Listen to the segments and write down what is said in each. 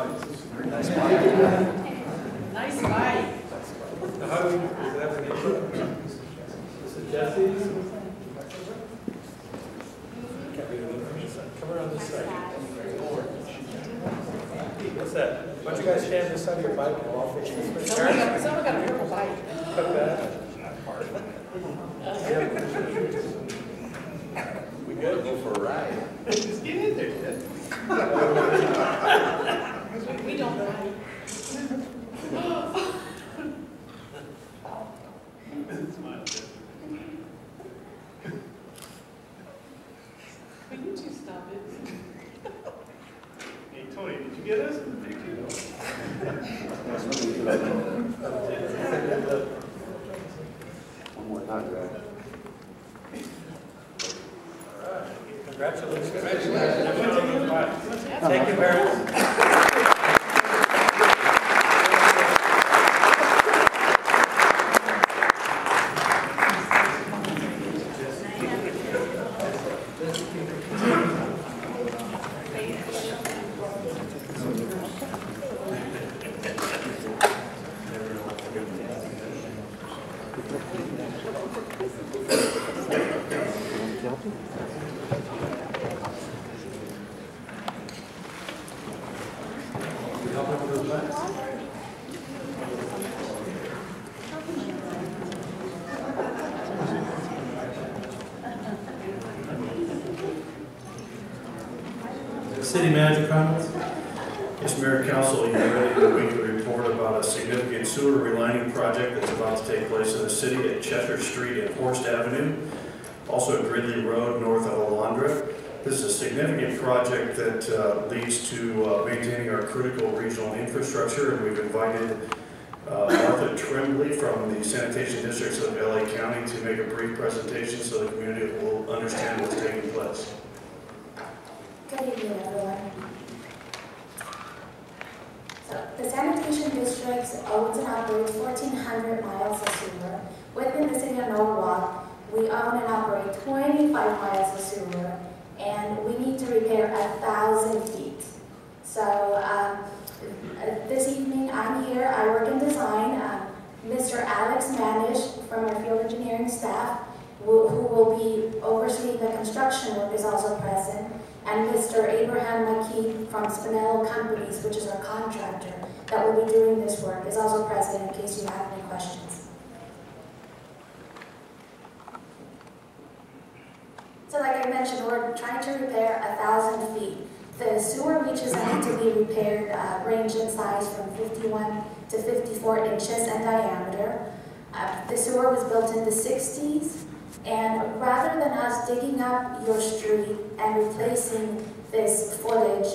Nice bite. Nice bite. How do we, does it have a name? Is it Jesse's? Come around this side. What's that? Why don't you guys stand this side of your bike and I'll fix this? Someone got a purple bite. Cut that. We good? Go for a ride. Just get in there. We don't ride. Will you two stop it? Hey, Tony, did you get us in the picture? One more time, right? All right. Congratulations. Thank you, parents. City manager comments? Yes, Mayor and Council, you're ready for a weekly report about a significant sewer relining project that's about to take place in the city at Cheshire Street and Horst Avenue, also at Gridley Road north of Alondra. This is a significant project that leads to maintaining our critical regional infrastructure, and we've invited Martha Tremblay from the sanitation districts of LA County to make a brief presentation so the community will understand what's taking place. Good evening, everyone. So, the sanitation district owns and operates 1,400 miles of sewer. Within the city of Norwalk, we own and operate 25 miles of sewer, and we need to repair 1,000 feet. So, this evening I'm here, I work in design. Mr. Alex Manish from our field engineering staff, who will be overseeing the construction work, is also present. And Mr. Abraham McKee from Spinello Companies, which is our contractor that will be doing this work, is also present in case you have any questions. So like I mentioned, we're trying to repair 1,000 feet. The sewer reaches that need to be repaired range in size from 51 to 54 inches in diameter. The sewer was built in the 60s. And rather than us digging up your street and replacing this footage,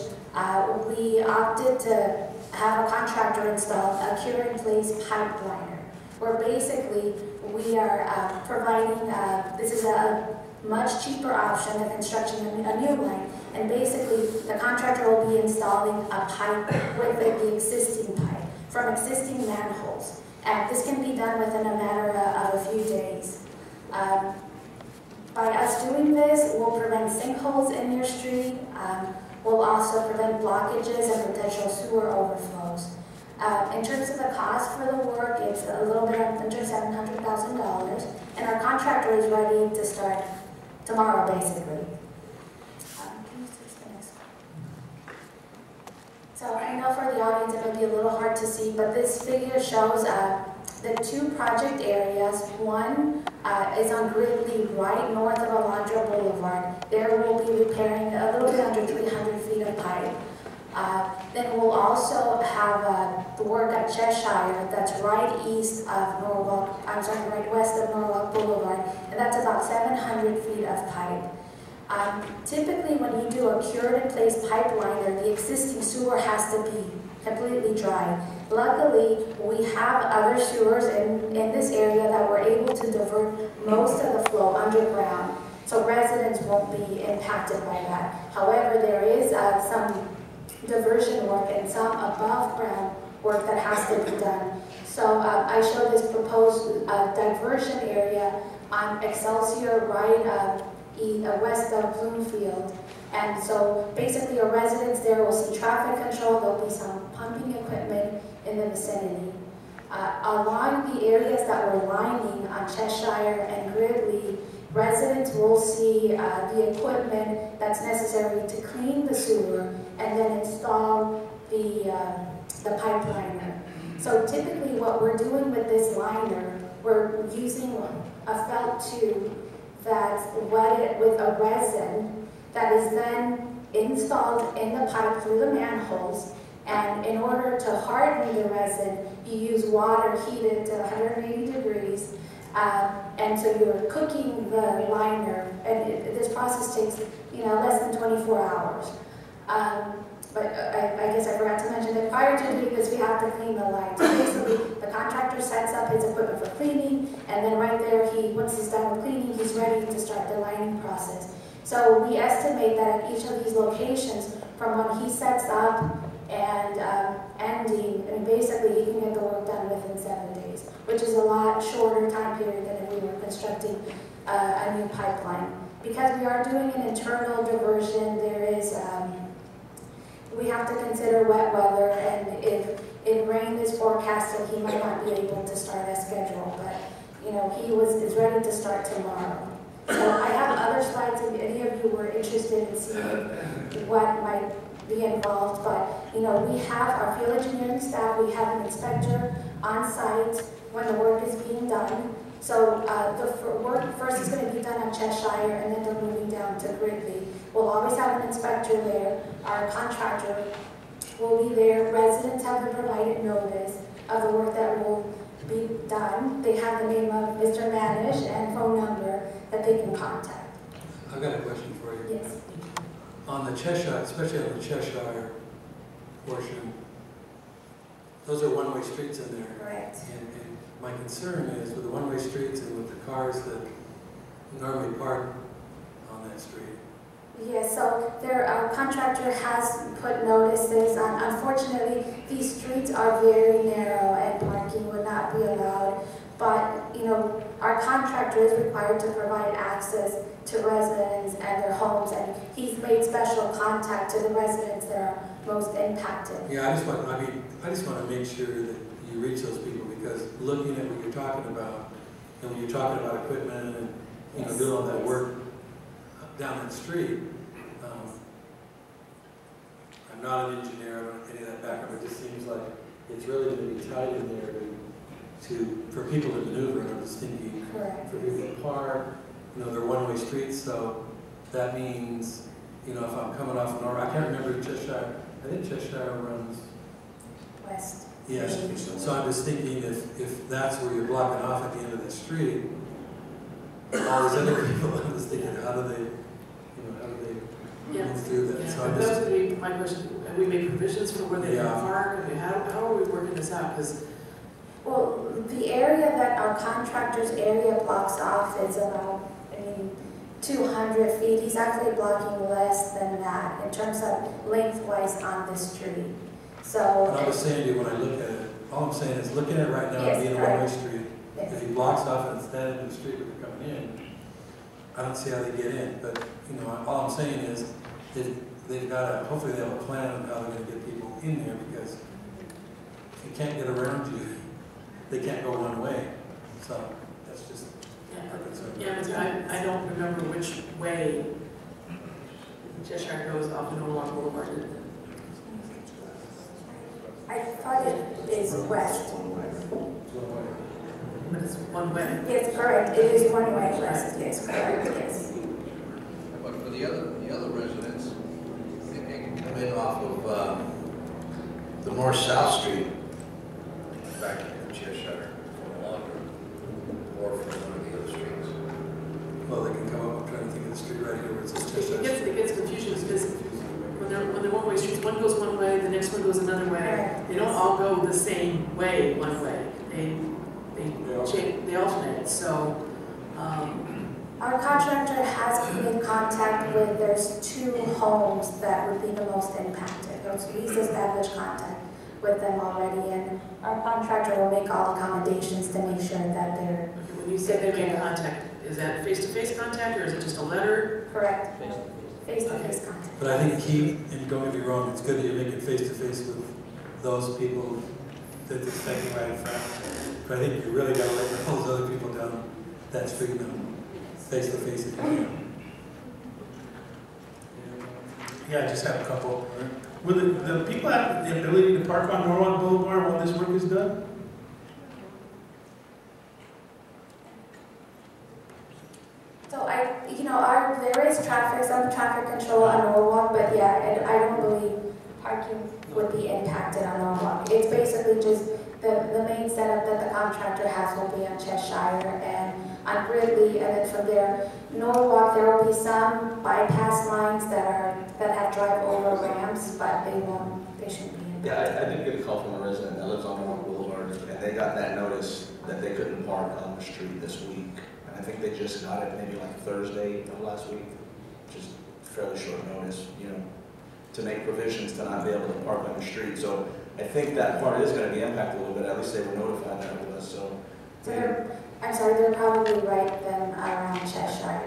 we opted to have a contractor install a cure-in-place pipe liner, where basically we are providing, this is a much cheaper option than constructing a new line, and basically the contractor will be installing a pipe with the existing pipe from existing manholes. And this can be done within a matter of a few days. By us doing this, we'll prevent sinkholes in your street. We'll also prevent blockages and potential sewer overflows. In terms of the cost for the work, it's a little bit under $700,000, and our contractor is ready to start tomorrow, basically. Can you switch the next one? So I know for the audience it may be a little hard to see, but this figure shows the two project areas. One is on Gridley, right north of Alondra Boulevard. There we'll be repairing a little bit under 300 feet of pipe. Then we'll also have the work at Cheshire, that's right east of Norwalk, right west of Norwalk Boulevard, and that's about 700 feet of pipe. Typically when you do a cured-in-place pipe liner, the existing sewer has to be completely dry. Luckily, we have other sewers in this area that were able to divert most of the flow underground, so residents won't be impacted by that. However, there is some diversion work and some above ground work that has to be done. So I show this proposed diversion area on Excelsior, right west of Bloomfield. And so basically our residents there will see traffic control, there'll be some pumping equipment in the vicinity. Along the areas that we're lining on Cheshire and Gridley, residents will see the equipment that's necessary to clean the sewer and then install the pipeliner. So typically what we're doing with this liner, we're using a felt tube that's wetted with a resin that is then installed in the pipe through the manholes. And in order to harden the resin, you use water heated to 180 degrees. And so you're cooking the liner, and this process takes, less than 24 hours. But I guess I forgot to mention that prior to doing this, we have to clean the line. So basically, the contractor sets up his equipment for cleaning, and then right there, once he's done with cleaning, he's ready to start the lining process. So we estimate that at each of these locations, from when he sets up and ending, and basically he can get the work done within 7 days, which is a lot shorter time period than if we were constructing a new pipeline. Because we are doing an internal diversion, we have to consider wet weather, and if rain is forecasted, he might not be able to start as scheduled, but he is ready to start tomorrow. So I have other slides if any of you were interested in seeing what might be involved, but we have our field engineering staff, we have an inspector on site when the work is being done. So the work first is going to be done on Cheshire, and then they're moving down to Gridley. We'll always have an inspector there. Our contractor will be there. Residents have been provided notice of the work that will be done. They have the name of Mr. Manish and phone number that they can contact. I've got a question for you. Yes. On the Cheshire, especially on the Cheshire portion, those are one-way streets in there. Correct. And my concern is with the one-way streets and with the cars that normally park on that street. Yes, so our contractor has put notices on. Unfortunately, these streets are very narrow and parking would not be allowed. But, our contractor is required to provide access to residents and their homes, and he's made special contact to the residents that are most impacted. Yeah, I just want to make sure that you reach those people, because looking at what you're talking about, and when you're talking about equipment and, Yes. doing all that work down that street, I'm not an engineer, I don't have any of that background, it just seems like it's really going to be tight in there for people to maneuver, and I'm just thinking, Correct. for people to park, they're one-way streets, so that means, if I'm coming off Norwalk, I can't remember Cheshire, I think Cheshire runs West. yes, so I'm just thinking if that's where you're blocking off at the end of the street, all these other people, I'm just thinking, how do they move through that? Yeah, So that I'm was just, going to be my question. Have we made provisions for where they can Yeah. park? I mean, how are we working this out? Because Well, the area that our contractor's area blocks off is about, 200 feet. He's actually blocking less than that in terms of lengthwise on the street. So, what I was saying to you when I look at it, all I'm saying is looking at it right now, Yes, being a correct. one-way street, yes. if he blocks off and it's dead in the street where they're coming in, I don't see how they get in, but, all I'm saying is they've got hopefully they have a plan on how they're going to get people in there, because if you can't get around you, they can't go one way. So that's just our concern. but I don't remember which way Cheshire goes off the Norwalk Boulevard. I thought it is west. But it's one way. Yes, correct. It is one way west. Yes, correct. Yes. But for the other residents, they can come in off of the North South Street, back in Cheshire, or from one of the other streets. Well, they can come up, I'm trying to think of the street right here where it says Cheshire. It gets confusing because when they're one-way streets, one goes one way, the next one goes another way. Correct. They don't all go the same way one way. They alternate. So. Our contractor has been in contact with, there's 2 homes that would be the most impacted. He's established contact with them already, and our contractor will make all accommodations to make sure that they're. When you say they make contact, Is that face-to-face contact, or is it just a letter? Correct. Face-to-face contact. But I think key, and don't get me wrong, it's good that you're making face-to-face with those people that it's affecting right in front. But I think you really got to let those other people down that street now, face-to-face if you can. Yeah, I just have a couple. Will the people have the ability to park on Norwalk Boulevard while this work is done? So there is some traffic control on Norwalk, but yeah, I don't believe parking would be impacted on Norwalk. It's basically just the main setup that the contractor has will be on Cheshire and on Ridley, and then from there, Norwalk, there will be some bypass lines that have drive-over ramps, but they shouldn't be impacted. Yeah, I did get a call from a resident that lives on Norwalk Boulevard, and they got that notice that they couldn't park on the street this week. And I think they just got it maybe like Thursday of last week, just fairly short notice, to make provisions to not be able to park on the street. So I think that part is going to be impacted a little bit. At least they were notified that it was. So they're probably right then around Cheshire.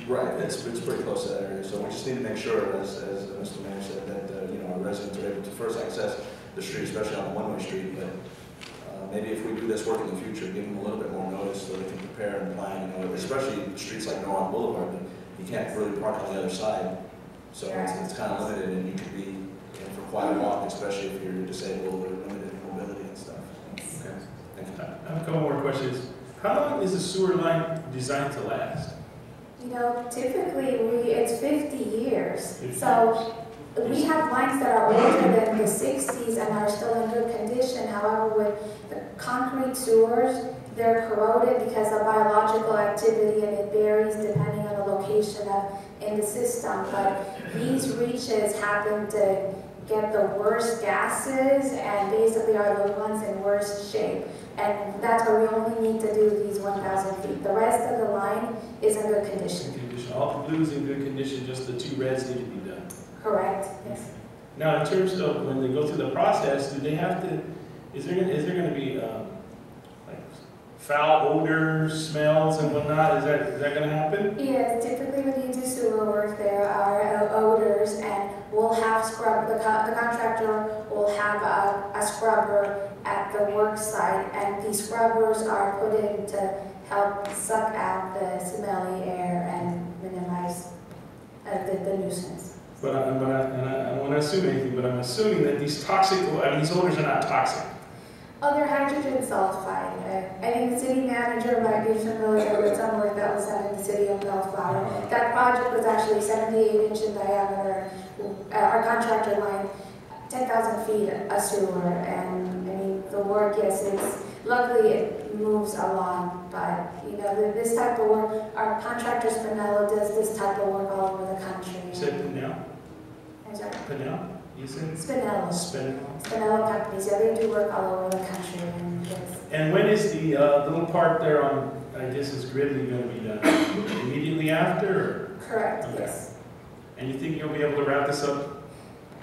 right, it's pretty close to that area. So we just need to make sure, as Mr. Mayor said, that our residents are able to first access the street, especially on the one-way street. But maybe if we do this work in the future, give them a little bit more notice so they can prepare and plan. Especially streets like Norwalk Boulevard, but you can't really park on the other side. So it's kind of limited, and you could be for quite a walk, especially if you're disabled or limited in mobility and stuff. Okay. Thank you. I have a couple more questions. How long is a sewer line designed to last? Typically it's 50 years. 50 So we have lines that are older than the 60s and are still in good condition. However, with the concrete sewers, they're corroded because of biological activity, and it varies depending on the location in the system. But these reaches happen to get the worst gases and basically are the ones in worst shape. And that's why we only need to do these 1,000 feet. The rest of the line is in good condition. All the blues in good condition, just the 2 reds need to be done. Correct, yes. Now, in terms of when they go through the process, do they have to, is there going to be like foul odors, smells, and whatnot? Is that going to happen? Yes, typically when you do sewer work, there are odors, and we'll have the contractor will have a scrubber at the work site, and these scrubbers are put in to help suck out the smelly air and minimize the nuisance. But I don't want to assume anything, but I'm assuming that these these odors are not toxic. Oh, they're hydrogen sulfide. I think the city manager might be familiar with some work that was done in the city of Bellflower. That project was actually 78 inch in diameter. Our contractor lined 10,000 feet of sewer, and the work, yes, luckily it moves along, but this type of work, our contractor Spinello does this type of work all over the country. You said Pinell? I'm sorry? Pinell? You said? Spinello. Spinello companies, yeah, they do work all over the country. And when is the little part there on, I guess it's Gridley, going to be done? Immediately after? Or? Correct, Okay. yes. And you think you'll be able to wrap this up?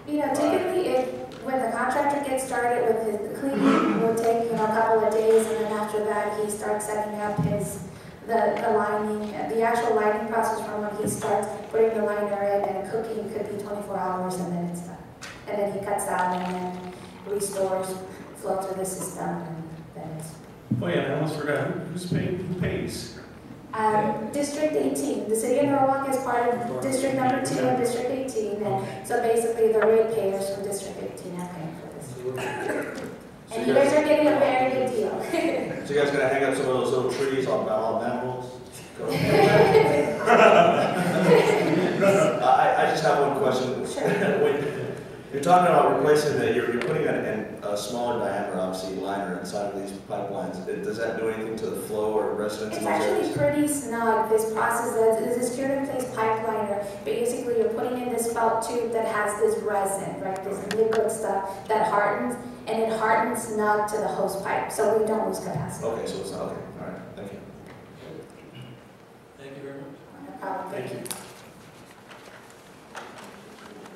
Typically when the contractor gets started with his cleaning, will take a couple of days, and then after that he starts setting up the lining. The actual lining process from when he starts putting the liner in and cooking could be 24 hours, and then it's done. And then he cuts out and then restores flow through the system, and then it's. Oh yeah, I almost forgot. Who's paying? Who pays? District 18. The city of Norwalk is part of District number 2 and District 18, and so basically the ratepayers from District 18 are paying for this. And you guys are getting a very good deal. So you guys gonna hang up some of those little trees on all manholes? I just have one question. When you're talking about replacing you're putting a smaller diameter, obviously, liner inside of these pipelines. Does that do anything to the flow or residents? It's actually pretty snug, this process. This is secured-in-place pipe liner. Basically, you're putting in this felt tube that has this resin, right, this liquid stuff that hardens, and it hardens snug to the hose pipe, so we don't lose capacity. Okay, so it's not, okay, all right, thank you. Thank you very much. No problem. Thank you.